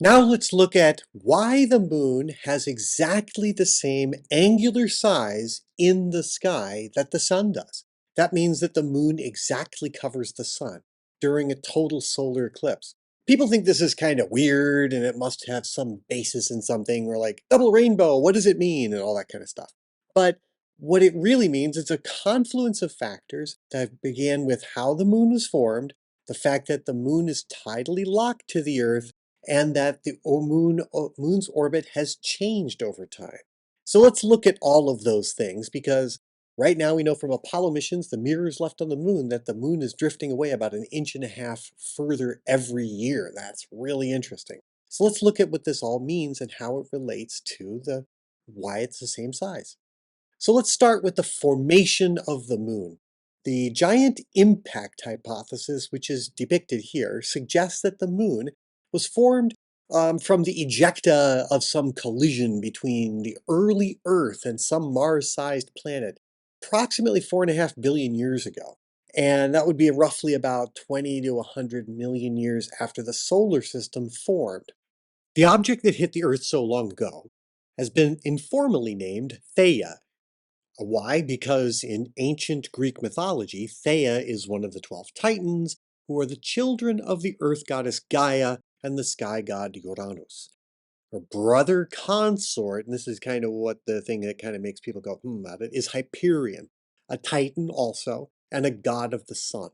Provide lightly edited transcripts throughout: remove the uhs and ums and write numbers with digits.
Now let's look at why the moon has exactly the same angular size in the sky that the sun does. That means that the moon exactly covers the sun during a total solar eclipse. People think this is kind of weird and it must have some basis in something, or like double rainbow, what does it mean, and all that kind of stuff. But what it really means is a confluence of factors that began with how the moon was formed, the fact that the moon is tidally locked to the Earth, and that the moon's orbit has changed over time. So let's look at all of those things, because right now we know from Apollo missions, the mirrors left on the moon, that the moon is drifting away about an inch and a half further every year. That's really interesting. So let's look at what this all means and how it relates to why it's the same size. So let's start with the formation of the moon. The giant impact hypothesis, which is depicted here, suggests that the moon was formed from the ejecta of some collision between the early Earth and some Mars-sized planet approximately 4.5 billion years ago. And that would be roughly about 20 to 100 million years after the solar system formed. The object that hit the Earth so long ago has been informally named Theia. Why? Because in ancient Greek mythology, Theia is one of the 12 Titans, who are the children of the earth goddess Gaia and the sky god Uranus. Her brother consort, and this is kind of what the thing that kind of makes people go, about it, is Hyperion, a Titan also, and a god of the sun.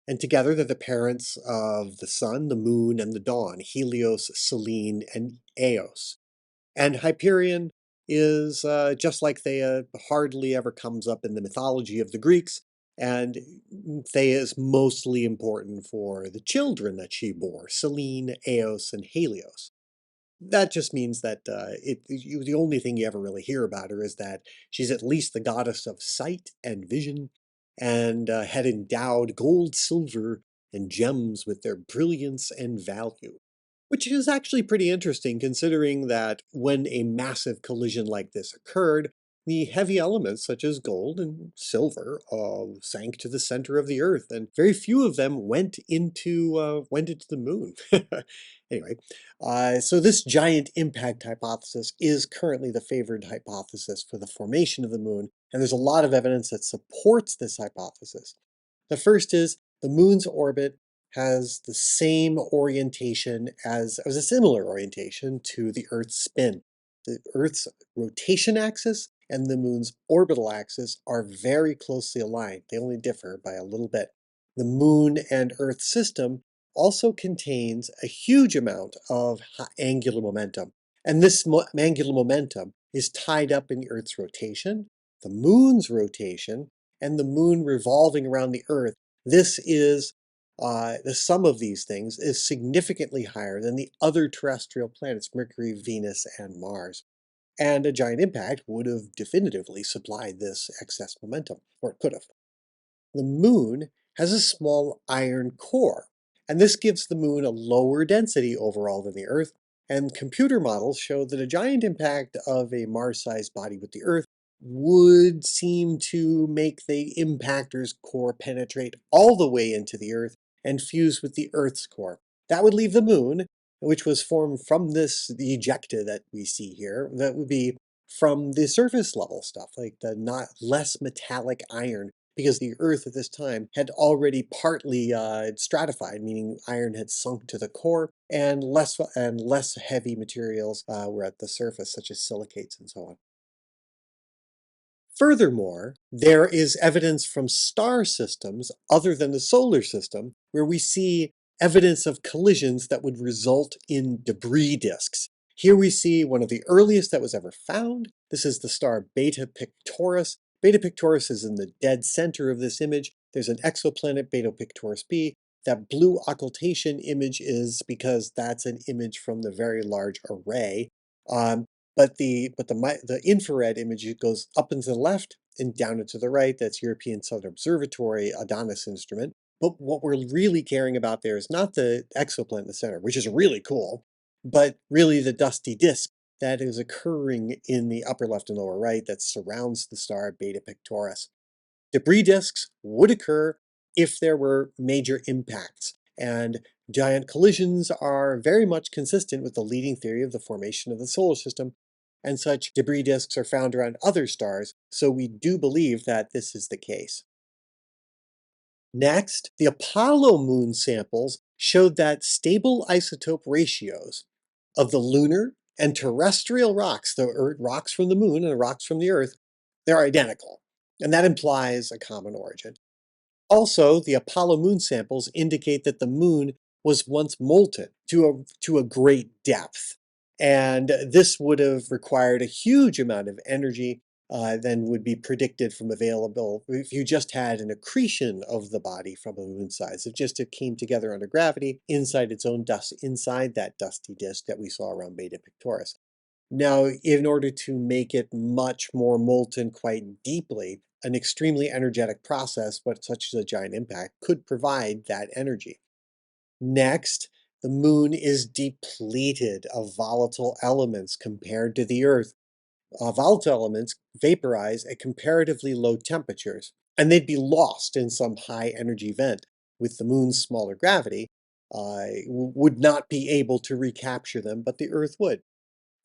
And together they're the parents of the sun, the moon, and the dawn, Helios, Selene, and Eos. And Hyperion is, just like Theia, hardly ever comes up in the mythology of the Greeks, and Theia is mostly important for the children that she bore, Selene, Eos, and Helios. That just means that the only thing you ever really hear about her is that she's at least the goddess of sight and vision, and had endowed gold, silver, and gems with their brilliance and value. Which is actually pretty interesting, considering that when a massive collision like this occurred, the heavy elements such as gold and silver sank to the center of the Earth, and very few of them went into the moon. Anyway, so this giant impact hypothesis is currently the favored hypothesis for the formation of the moon, and there's a lot of evidence that supports this hypothesis. The first is the moon's orbit has the same orientation as a similar orientation to the Earth's spin. The Earth's rotation axis and the moon's orbital axis are very closely aligned. They only differ by a little bit. The moon and Earth system also contains a huge amount of angular momentum. And this angular momentum is tied up in the Earth's rotation, the moon's rotation, and the moon revolving around the Earth. This is the sum of these things is significantly higher than the other terrestrial planets, Mercury, Venus, and Mars. And a giant impact would have definitively supplied this excess momentum, or it could have. The moon has a small iron core, and this gives the moon a lower density overall than the Earth, and computer models show that a giant impact of a Mars-sized body with the Earth would seem to make the impactor's core penetrate all the way into the Earth and fuse with the Earth's core. That would leave the moon, which was formed from the ejecta that we see here, that would be from the surface level stuff, like the not less metallic iron, because the Earth at this time had already partly stratified, meaning iron had sunk to the core, and less heavy materials were at the surface, such as silicates and so on. Furthermore, there is evidence from star systems other than the solar system where we see evidence of collisions that would result in debris disks. Here we see one of the earliest that was ever found. This is the star Beta Pictoris. Beta Pictoris is in the dead center of this image. There's an exoplanet, Beta Pictoris b. That blue occultation image is because that's an image from the Very Large Array. Um, but the infrared image goes up and to the left and down and to the right. That's European Southern Observatory Adonis instrument. But what we're really caring about there is not the exoplanet in the center, which is really cool, but really the dusty disk that is occurring in the upper left and lower right that surrounds the star Beta Pictoris. Debris disks would occur if there were major impacts, and Giant collisions are very much consistent with the leading theory of the formation of the solar system, and such debris disks are found around other stars, so we do believe that this is the case. Next, the Apollo moon samples showed that stable isotope ratios of the lunar and terrestrial rocks, the rocks from the moon and the rocks from the Earth, they're identical. And that implies a common origin. Also, the Apollo moon samples indicate that the moon was once molten to a great depth. And this would have required a huge amount of energy than would be predicted from available if you just had an accretion of the body from the moon size. If just it came together under gravity inside its own dust, inside that dusty disk that we saw around Beta Pictoris. Now, in order to make it much more molten quite deeply, an extremely energetic process, but such as a giant impact, could provide that energy. Next, the moon is depleted of volatile elements compared to the Earth. Volatile elements vaporize at comparatively low temperatures, and they'd be lost in some high energy event. With the moon's smaller gravity, would not be able to recapture them, but the Earth would.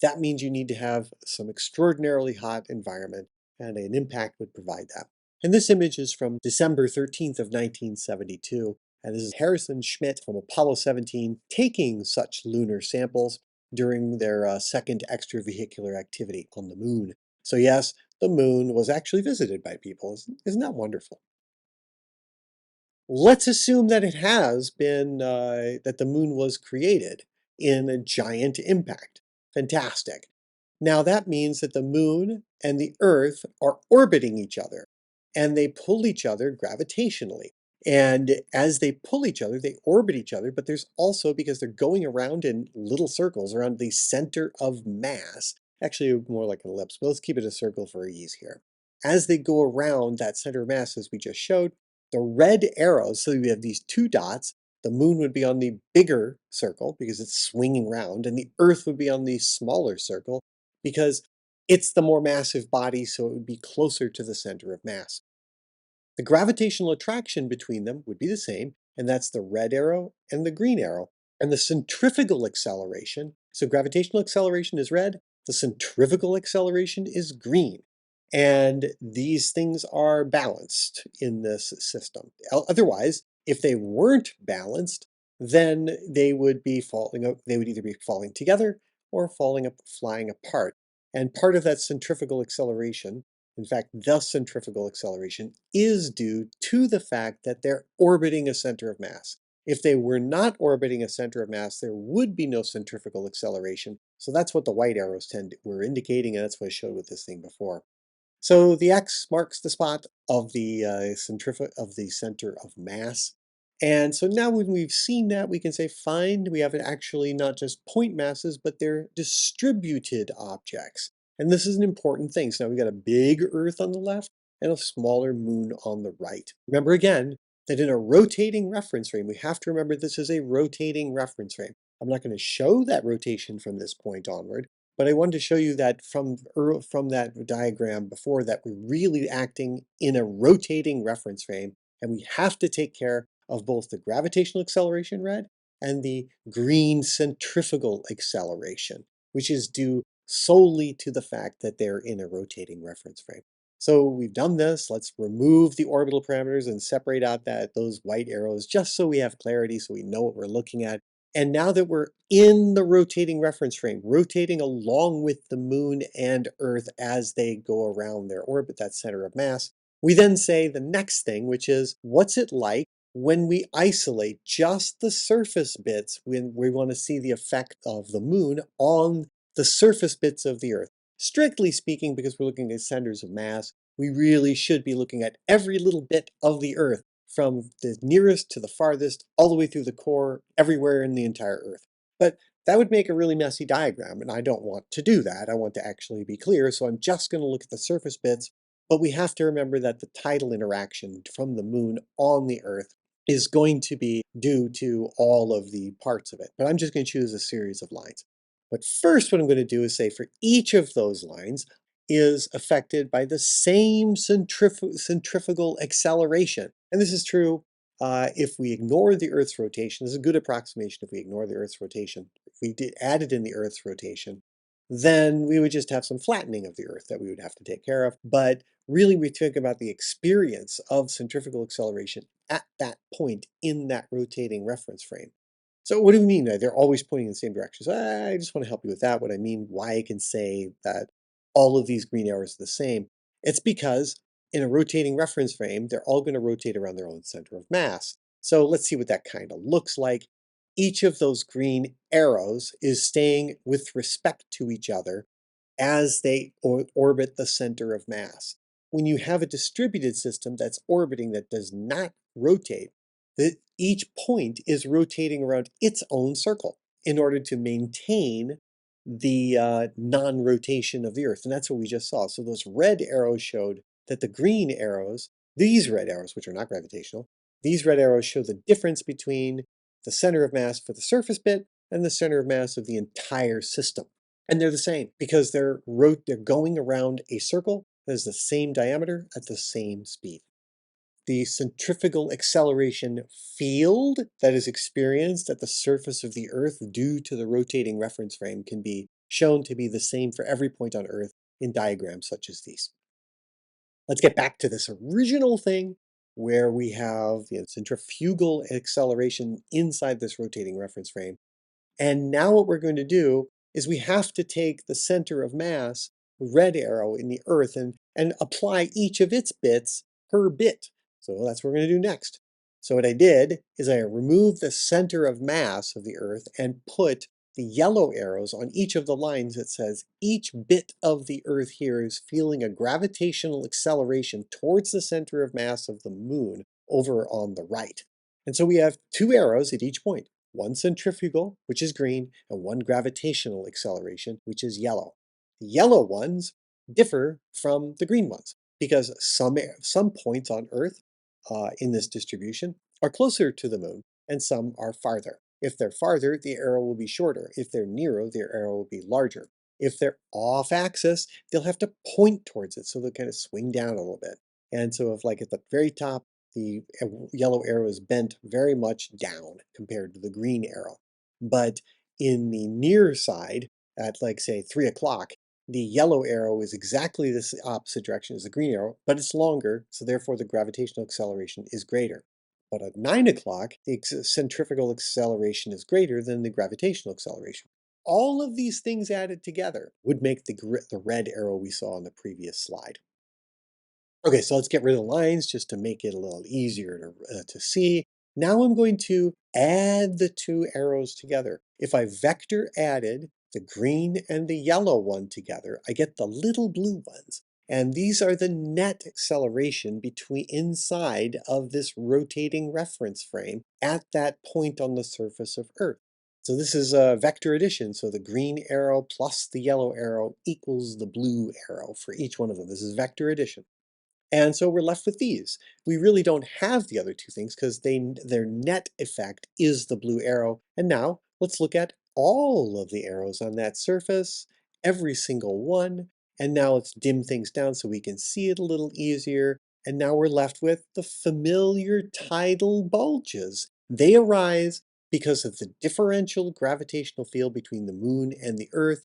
That means you need to have some extraordinarily hot environment, and an impact would provide that. And this image is from December 13th of 1972, and this is Harrison Schmitt from Apollo 17 taking such lunar samples during their second extravehicular activity on the moon. So yes, the moon was actually visited by people. Isn't that wonderful? Let's assume that it has been, that the moon was created in a giant impact. Fantastic. Now that means that the moon and the Earth are orbiting each other, and they pull each other gravitationally. And as they pull each other, they orbit each other, but there's also, because they're going around in little circles around the center of mass, actually more like an ellipse, but let's keep it a circle for ease here. As they go around that center of mass, as we just showed, the red arrows, so we have these two dots, the moon would be on the bigger circle because it's swinging around, and the Earth would be on the smaller circle because it's the more massive body, so it would be closer to the center of mass. The gravitational attraction between them would be the same, and that's the red arrow and the green arrow. And the centrifugal acceleration, so gravitational acceleration is red, the centrifugal acceleration is green. And these things are balanced in this system. Otherwise, if they weren't balanced, then they would be falling out, they would either be falling together or flying apart. And part of that centrifugal acceleration, in fact, the centrifugal acceleration, is due to the fact that they're orbiting a center of mass. If they were not orbiting a center of mass, there would be no centrifugal acceleration. So that's what the white arrows were indicating, and that's what I showed with this thing before. So the X marks the spot of the of the center of mass. And so now when we've seen that, we can say, fine, we have actually not just point masses, but they're distributed objects. And this is an important thing. So now we've got a big Earth on the left and a smaller moon on the right. Remember again, that in a rotating reference frame, we have to remember this is a rotating reference frame. I'm not going to show that rotation from this point onward, but I wanted to show you that from that diagram before that we're really acting in a rotating reference frame, and we have to take care of both the gravitational acceleration red and the green centrifugal acceleration, which is due solely to the fact that they're in a rotating reference frame. So we've done this. Let's remove the orbital parameters and separate out those white arrows just so we have clarity, so we know what we're looking at. And now that we're in the rotating reference frame, rotating along with the moon and Earth as they go around their orbit, that center of mass, we then say the next thing, which is, what's it like when we isolate just the surface bits when we want to see the effect of the moon on the surface bits of the Earth? Strictly speaking, because we're looking at centers of mass, we really should be looking at every little bit of the Earth, from the nearest to the farthest, all the way through the core, everywhere in the entire Earth. But that would make a really messy diagram, and I don't want to do that. I want to actually be clear, so I'm just going to look at the surface bits, but we have to remember that the tidal interaction from the moon on the Earth is going to be due to all of the parts of it. But I'm just going to choose a series of lines. But first, what I'm going to do is say for each of those lines is affected by the same centrifugal acceleration. And this is true if we ignore the Earth's rotation, this is a good approximation if we ignore the Earth's rotation. If we added in the Earth's rotation, then we would just have some flattening of the Earth that we would have to take care of. But really, we think about the experience of centrifugal acceleration at that point in that rotating reference frame. So what do we mean? They're always pointing in the same direction. So I just want to help you with that. What I mean, why I can say that all of these green arrows are the same. It's because in a rotating reference frame, they're all going to rotate around their own center of mass. So let's see what that kind of looks like. Each of those green arrows is staying with respect to each other as they orbit the center of mass. When you have a distributed system that's orbiting that does not rotate, that each point is rotating around its own circle in order to maintain the non-rotation of the Earth. And that's what we just saw. So those red arrows showed that the green arrows, these red arrows, which are not gravitational, these red arrows show the difference between the center of mass for the surface bit and the center of mass of the entire system. And they're the same because they're going around a circle that has the same diameter at the same speed. The centrifugal acceleration field that is experienced at the surface of the Earth due to the rotating reference frame can be shown to be the same for every point on Earth in diagrams such as these. Let's get back to this original thing where we have the centrifugal acceleration inside this rotating reference frame. And now what we're going to do is we have to take the center of mass, red arrow in the Earth, and apply each of its bits per bit. So that's what we're going to do next. So what I did is I removed the center of mass of the Earth and put the yellow arrows on each of the lines that says each bit of the Earth here is feeling a gravitational acceleration towards the center of mass of the moon over on the right. And so we have two arrows at each point. One centrifugal, which is green, and one gravitational acceleration, which is yellow. The yellow ones differ from the green ones because some points on Earth in this distribution are closer to the moon and some are farther. If they're farther, the arrow will be shorter. If they're nearer, the arrow will be larger. If they're off axis, they'll have to point towards it, so they'll kind of swing down a little bit. And so if like at the very top, the yellow arrow is bent very much down compared to the green arrow. But in the near side, at like say 3 o'clock, the yellow arrow is exactly the opposite direction as the green arrow, but it's longer, so therefore the gravitational acceleration is greater. But at 9 o'clock, the centrifugal acceleration is greater than the gravitational acceleration. All of these things added together would make the red arrow we saw on the previous slide. Okay, so let's get rid of the lines just to make it a little easier to see. Now I'm going to add the two arrows together. If I vector added the green and the yellow one together, I get the little blue ones. And these are the net acceleration between inside of this rotating reference frame at that point on the surface of Earth. So this is a vector addition. So the green arrow plus the yellow arrow equals the blue arrow for each one of them. This is vector addition. And so we're left with these. We really don't have the other two things because their net effect is the blue arrow. And now let's look at all of the arrows on that surface, every single one. And now let's dim things down so we can see it a little easier. And now we're left with the familiar tidal bulges. They arise because of the differential gravitational field between the moon and the Earth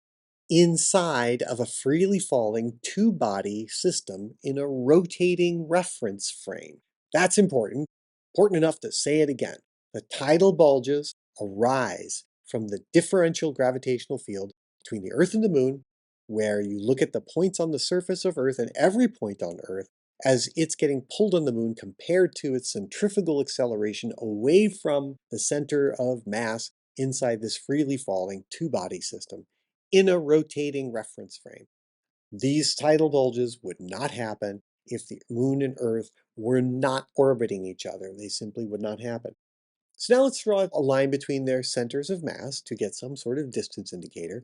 inside of a freely falling two-body system in a rotating reference frame. That's important enough to say it again. The tidal bulges arise from the differential gravitational field between the Earth and the moon, where you look at the points on the surface of Earth and every point on Earth as it's getting pulled on the moon compared to its centrifugal acceleration away from the center of mass inside this freely falling two-body system in a rotating reference frame. These tidal bulges would not happen if the moon and Earth were not orbiting each other. They simply would not happen. So now let's draw a line between their centers of mass to get some sort of distance indicator.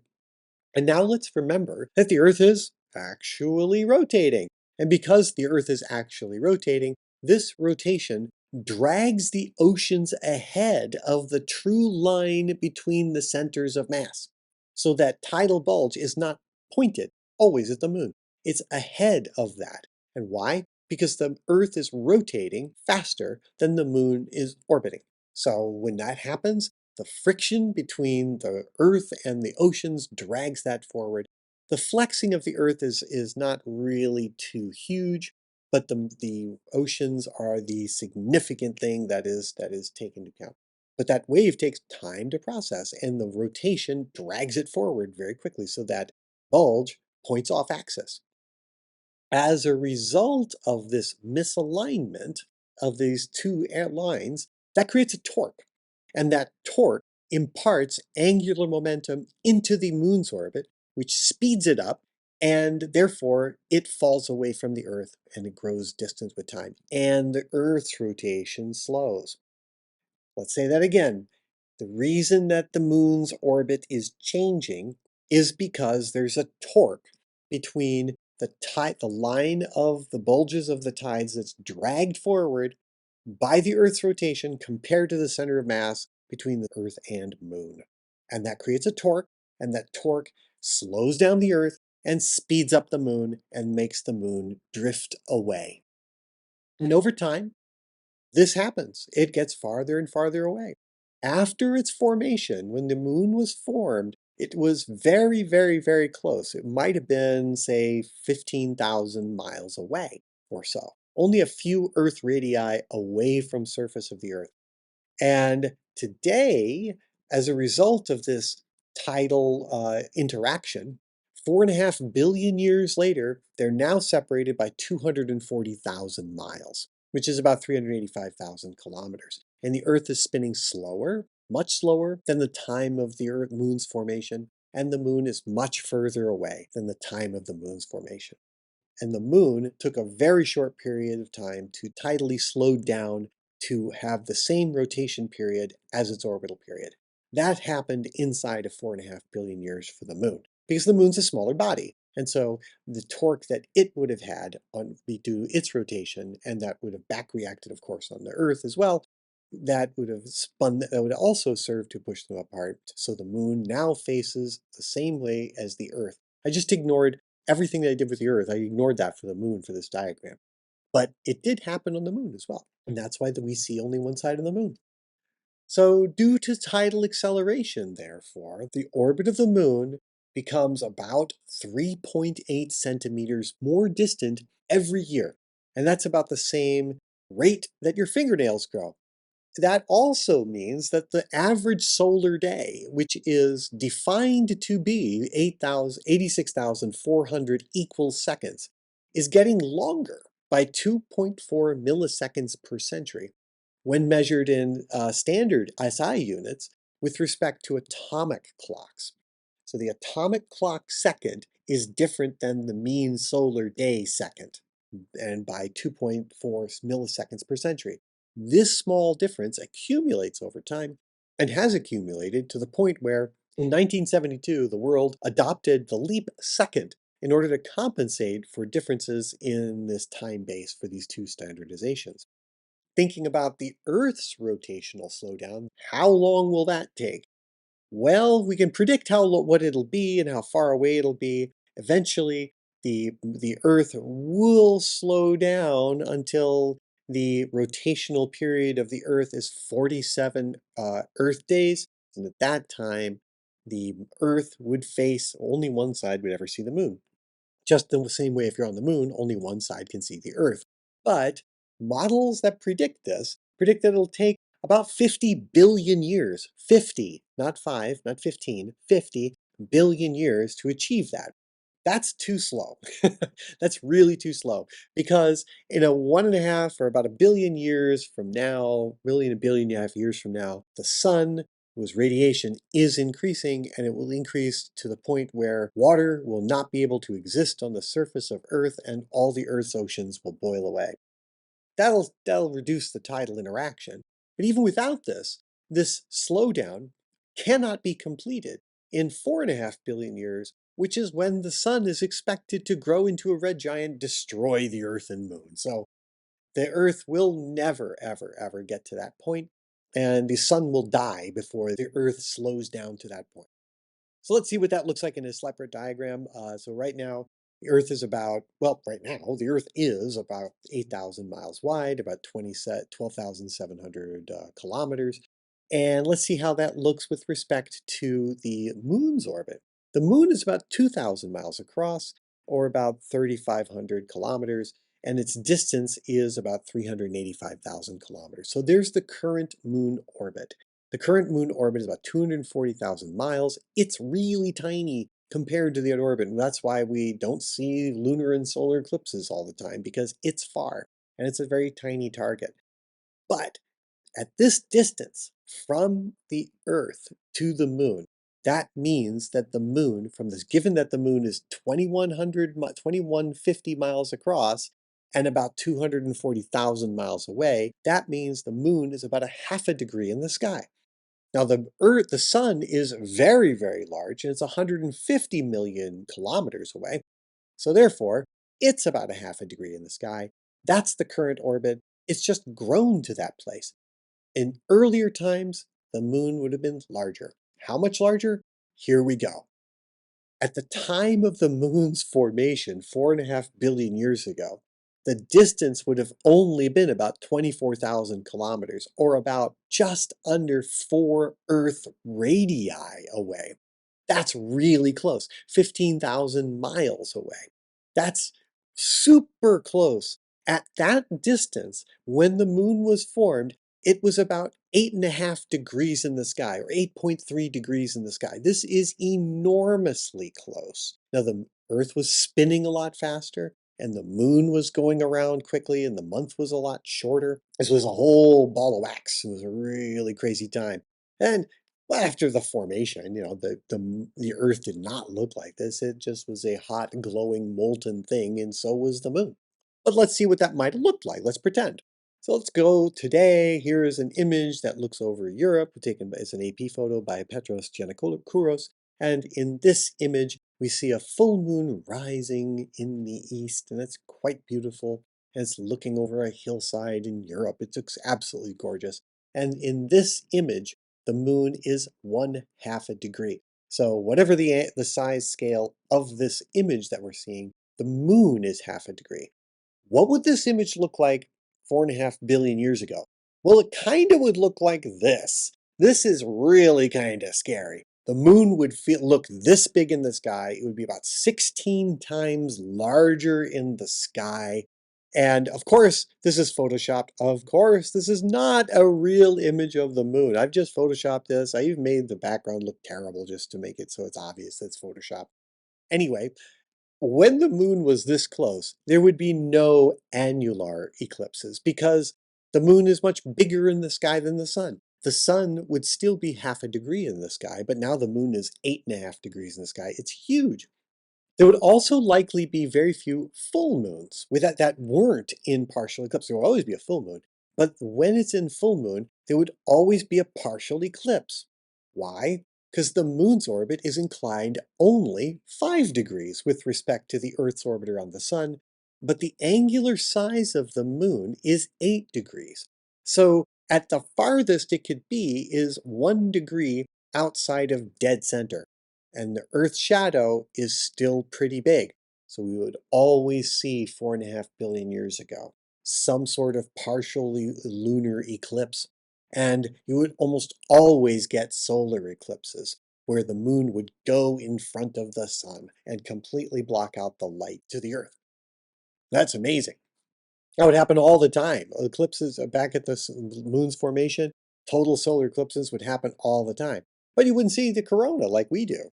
And now let's remember that the Earth is actually rotating. And because the Earth is actually rotating, this rotation drags the oceans ahead of the true line between the centers of mass. So that tidal bulge is not pointed always at the moon. It's ahead of that. And why? because the Earth is rotating faster than the moon is orbiting. So when that happens, the friction between the Earth and the oceans drags that forward. The flexing of the Earth is not really too huge, but the oceans are the significant thing that is taken into account. But that wave takes time to process, and the rotation drags it forward very quickly, so that bulge points off axis. As a result of this misalignment of these two lines, that creates a torque. And that torque imparts angular momentum into the moon's orbit, which speeds it up, and therefore it falls away from the Earth and it grows distance with time. And the Earth's rotation slows. Let's say that again. The reason that the moon's orbit is changing is because there's a torque between the line of the bulges of the tides that's dragged forward by the Earth's rotation compared to the center of mass between the Earth and moon. And that creates a torque, and that torque slows down the Earth and speeds up the moon and makes the moon drift away. And over time, this happens. It gets farther and farther away. After its formation, when the moon was formed, it was very, very, very close. It might have been, say, 15,000 miles away or so. Only a few Earth radii away from surface of the Earth. And today, as a result of this tidal interaction, 4.5 billion years later, they're now separated by 240,000 miles, which is about 385,000 kilometers. And the Earth is spinning slower, much slower than the time of the moon's formation, and the moon is much further away than the time of the moon's formation. And the moon took a very short period of time to tidally slow down to have the same rotation period as its orbital period. That happened inside of 4.5 billion years for the moon, because the moon's a smaller body. And so the torque that it would have had on due to its rotation, and that would have back reacted, of course, on the Earth as well, that would have spun, that would also serve to push them apart. So the moon now faces the same way as the Earth. I just ignored everything that I did with the Earth. I ignored that for the moon for this diagram. But it did happen on the moon as well. And that's why we see only one side of the moon. So due to tidal acceleration, therefore, the orbit of the moon becomes about 3.8 centimeters more distant every year. And that's about the same rate that your fingernails grow. That also means that the average solar day, which is defined to be 86,400 equal seconds, is getting longer by 2.4 milliseconds per century when measured in standard SI units with respect to atomic clocks. So the atomic clock second is different than the mean solar day second, and by 2.4 milliseconds per century. This small difference accumulates over time and has accumulated to the point where in 1972 the world adopted the leap second in order to compensate for differences in this time base for these two standardizations. Thinking about the Earth's rotational slowdown, how long will that take? Well, we can predict what it'll be and how far away it'll be. Eventually, the Earth will slow down until the rotational period of the Earth is 47 Earth days. And at that time, the Earth would face only one side would ever see the moon. Just in the same way, if you're on the moon, only one side can see the Earth. But models that predict this predict that it'll take about 50 billion years, 50, not 5, not 15, 50 billion years to achieve that. That's too slow. That's really too slow because in a 1.5 or about a billion years from now, really in a billion and a half years from now, the sun whose radiation is increasing, and it will increase to the point where water will not be able to exist on the surface of Earth and all the Earth's oceans will boil away. That'll reduce the tidal interaction. But even without this slowdown cannot be completed in 4.5 billion years, which is when the sun is expected to grow into a red giant, destroy the Earth and moon. So the Earth will never, ever, ever get to that point, and the sun will die before the Earth slows down to that point. So let's see what that looks like in a separate diagram. So right now, The Earth is about, well, right now, the Earth is about 8,000 miles wide, about 12,700 kilometers. And let's see how that looks with respect to the moon's orbit. The moon is about 2,000 miles across, or about 3,500 kilometers, and its distance is about 385,000 kilometers. So there's the current moon orbit. The current moon orbit is about 240,000 miles. It's really tiny compared to the other orbit, and that's why we don't see lunar and solar eclipses all the time, because it's far, and it's a very tiny target. But at this distance from the Earth to the moon, that means that the moon, given that the moon is 2,150 miles across and about 240,000 miles away, that means the moon is about a half a degree in the sky. Now the sun is very, very large, and it's 150 million kilometers away. So therefore, it's about a half a degree in the sky. That's the current orbit. It's just grown to that place. In earlier times, the moon would have been larger. How much larger? Here we go. At the time of the moon's formation, 4.5 billion years ago, the distance would have only been about 24,000 kilometers, or about just under 4 Earth radii away. That's really close, 15,000 miles away. That's super close. At that distance, when the moon was formed, it was about 8.5 degrees in the sky, or 8.3 degrees in the sky. This is enormously close. Now, the Earth was spinning a lot faster, and the moon was going around quickly, and the month was a lot shorter. This was a whole ball of wax. It was a really crazy time. And well, after the formation, the Earth did not look like this. It just was a hot, glowing, molten thing, and so was the moon. But let's see what that might have looked like. Let's pretend. So let's go today. Here is an image that looks over Europe, taken as an AP photo by Petros Giannakouros. And in this image, we see a full moon rising in the east, and it's quite beautiful. And it's looking over a hillside in Europe. It looks absolutely gorgeous. And in this image, the moon is 1/2 a degree. So whatever the size scale of this image that we're seeing, the moon is half a degree. What would this image look like 4.5 billion years ago? Well, it kind of would look like this. This is really kind of scary. The moon would look this big in the sky. It would be about 16 times larger in the sky. And of course, this is Photoshopped. Of course, this is not a real image of the moon. I've just Photoshopped this. I even made the background look terrible just to make it so it's obvious it's Photoshop. Anyway, when the moon was this close, there would be no annular eclipses because the moon is much bigger in the sky than the sun. The sun would still be half a degree in the sky, but now the moon is 8.5 degrees in the sky. It's huge. There would also likely be very few full moons that weren't in partial eclipse. There will always be a full moon, but when it's in full moon, there would always be a partial eclipse. Why? Because the moon's orbit is inclined only 5 degrees with respect to the Earth's orbit around the sun, but the angular size of the moon is 8 degrees. So at the farthest it could be is 1 degree outside of dead center, and the Earth's shadow is still pretty big. So we would always see 4.5 billion years ago some sort of partially lunar eclipse. And you would almost always get solar eclipses, where the moon would go in front of the sun and completely block out the light to the Earth. That's amazing. That would happen all the time. Eclipses back at the moon's formation, total solar eclipses would happen all the time. But you wouldn't see the corona like we do.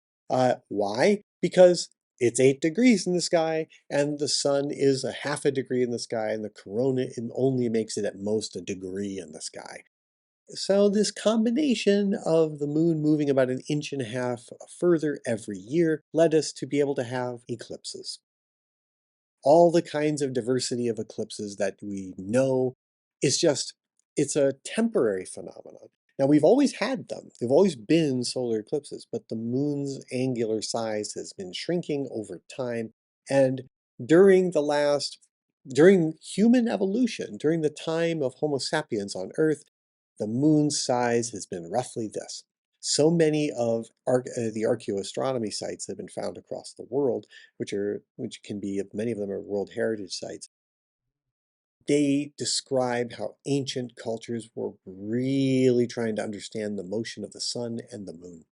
Why? Because it's 8 degrees in the sky, and the sun is a half a degree in the sky, and the corona only makes it at most a degree in the sky. So this combination of the moon moving about an inch and a half further every year led us to be able to have eclipses. All the kinds of diversity of eclipses that we know is it's a temporary phenomenon. Now, we've always had them. They've always been solar eclipses, but the moon's angular size has been shrinking over time. And during during human evolution, during the time of Homo sapiens on Earth, the moon's size has been roughly this. So many of the archaeoastronomy sites that have been found across the world, which can be many of them are World Heritage sites, they describe how ancient cultures were really trying to understand the motion of the sun and the moon.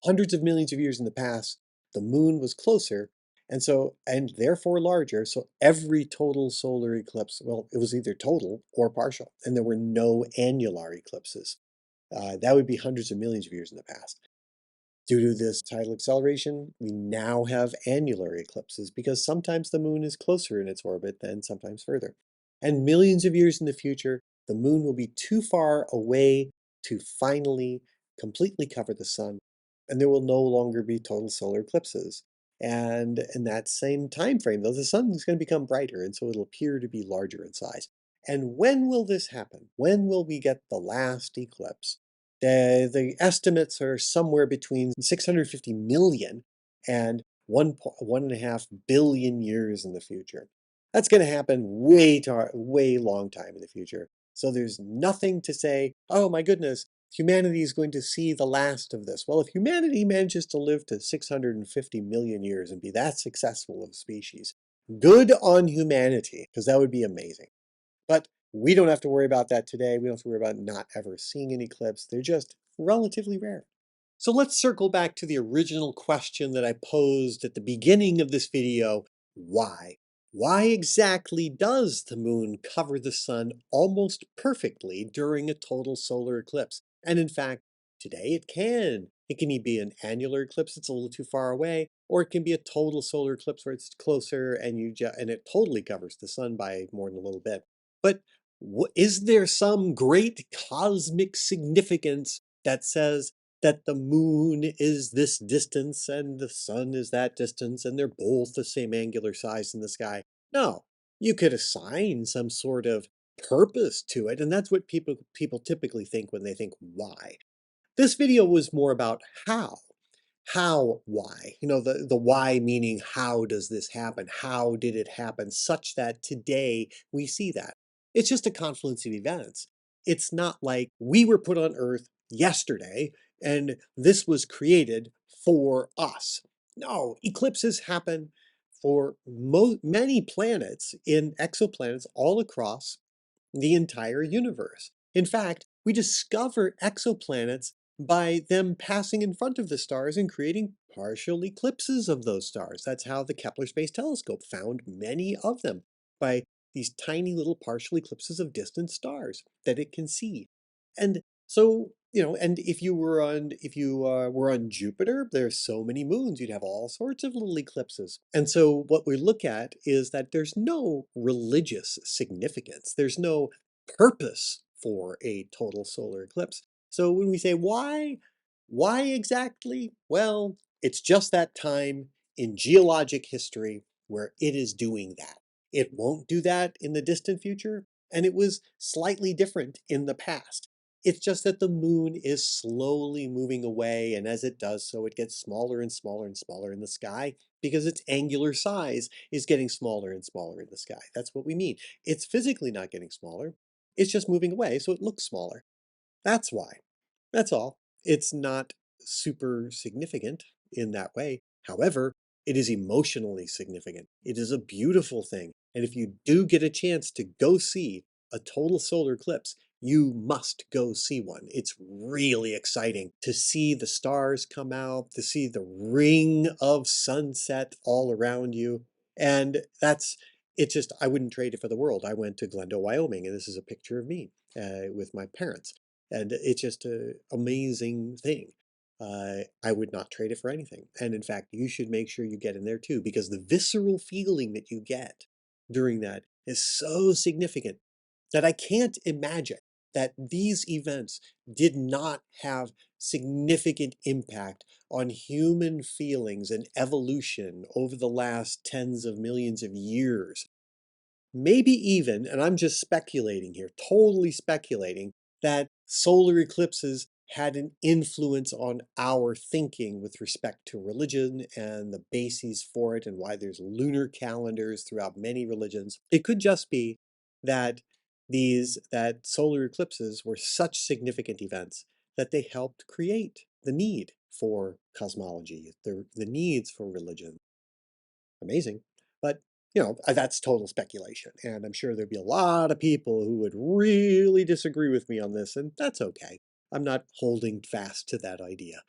Hundreds of millions of years in the past, the moon was closer, and therefore larger, so every total solar eclipse, well, it was either total or partial, and there were no annular eclipses. That would be hundreds of millions of years in the past. Due to this tidal acceleration, we now have annular eclipses because sometimes the moon is closer in its orbit than sometimes further. And millions of years in the future, the moon will be too far away to finally completely cover the sun, and there will no longer be total solar eclipses. And in that same time frame, though, the sun is going to become brighter, and so it'll appear to be larger in size. And when will this happen? When will we get the last eclipse? The estimates are somewhere between 650 million and 1.5 billion years in the future. That's going to happen way long time in the future. So there's nothing to say, oh my goodness, humanity is going to see the last of this. Well, if humanity manages to live to 650 million years and be that successful of a species, good on humanity, because that would be amazing. But we don't have to worry about that today. We don't have to worry about not ever seeing an eclipse. They're just relatively rare. So let's circle back to the original question that I posed at the beginning of this video. Why? Why exactly does the moon cover the sun almost perfectly during a total solar eclipse? And in fact, today it can. It can be an annular eclipse that's a little too far away, or it can be a total solar eclipse where it's closer and it totally covers the sun by more than a little bit. But is there some great cosmic significance that says that the moon is this distance and the sun is that distance and they're both the same angular size in the sky? No, you could assign some sort of purpose to it, and that's what people typically think when they think why. This video was more about how. How, why? The why meaning how does this happen? How did it happen such that today we see that? It's just a confluence of events. It's not like we were put on Earth yesterday and this was created for us. No, eclipses happen for many planets in exoplanets all across the entire universe. In fact, we discover exoplanets by them passing in front of the stars and creating partial eclipses of those stars. That's how the Kepler Space Telescope found many of them, by these tiny little partial eclipses of distant stars that it can see. And so, and if you were on Jupiter, there's so many moons, you'd have all sorts of little eclipses. And so what we look at is that there's no religious significance. There's no purpose for a total solar eclipse. So when we say why exactly? Well, it's just that time in geologic history where it is doing that. It won't do that in the distant future, and it was slightly different in the past. It's just that the moon is slowly moving away, and as it does so, it gets smaller and smaller and smaller in the sky because its angular size is getting smaller and smaller in the sky. That's what we mean. It's physically not getting smaller. It's just moving away, so it looks smaller. That's why. That's all. It's not super significant in that way. However, it is emotionally significant. It is a beautiful thing. And if you do get a chance to go see a total solar eclipse, you must go see one. It's really exciting to see the stars come out, to see the ring of sunset all around you. And I wouldn't trade it for the world. I went to Glendale, Wyoming, and this is a picture of me with my parents. And it's just an amazing thing. I would not trade it for anything. And in fact, you should make sure you get in there too, because the visceral feeling that you get during that is so significant that I can't imagine that these events did not have significant impact on human feelings and evolution over the last tens of millions of years. Maybe even, and I'm just speculating here, totally speculating, that solar eclipses had an influence on our thinking with respect to religion and the bases for it and why there's lunar calendars throughout many religions. It could just be that that solar eclipses were such significant events that they helped create the need for cosmology, the needs for religion. Amazing. But, that's total speculation, and I'm sure there'd be a lot of people who would really disagree with me on this, and that's okay. I'm not holding fast to that idea.